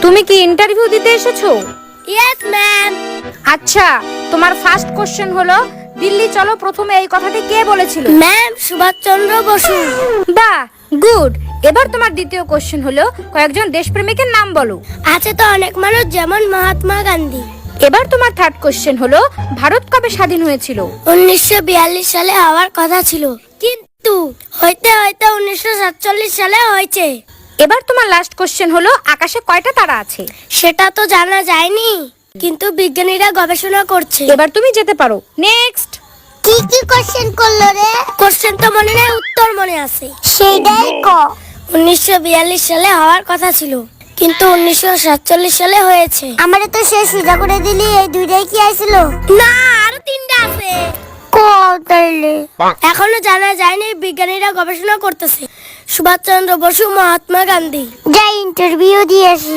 তুমি কি ইন্টারভিউ দিতে এসেছো? Yes ma'am. আচ্ছা, তোমার ফার্স্ট কোশ্চেন হলো দিল্লি চলো প্রথমে এই কথাটি কে বলেছিল? ম্যাম সুভাষচন্দ্র বসু। বাহ, গুড। এবার তোমার দ্বিতীয় কোশ্চেন হলো কয়েকজন দেশপ্রেমিকের নাম বলো। আছে তো অনেক মানুষ, যেমন মহাত্মা গান্ধী। এবার তোমার থার্ড কোশ্চেন হলো ভারত কবে স্বাধীন হয়েছিল? 1942 সালে হওয়ার কথা ছিল, কিন্তু হইতে হইতে 1947 সালে হয়েছে। এবার তোমার লাস্ট কোশ্চেন হলো আকাশে কয়টা তারা আছে? সেটা তো জানা যায়নি, কিন্তু বিজ্ঞানীরা গবেষণা করছে। এবার তুমি যেতে পারো। নেক্সট। কি কি কোশ্চেন করলো রে? কোশ্চেন তো মনে নেই, উত্তর মনে আছে। সেটাই ক। 1942 সালে হওয়ার কথা ছিল, কিন্তু 1947 সালে হয়েছে। আমারে তো সে সুজা করে দিলি, এই দুইটাই কি আইছিল? না, আরো তিনটা আছে। তাইলে এখনো জানা যায়নি, বিজ্ঞানীরা গবেষণা করতেছে। সুভাষচন্দ্র বসু, মহাত্মা গান্ধী। যা ইন্টারভিউ দিয়েছি।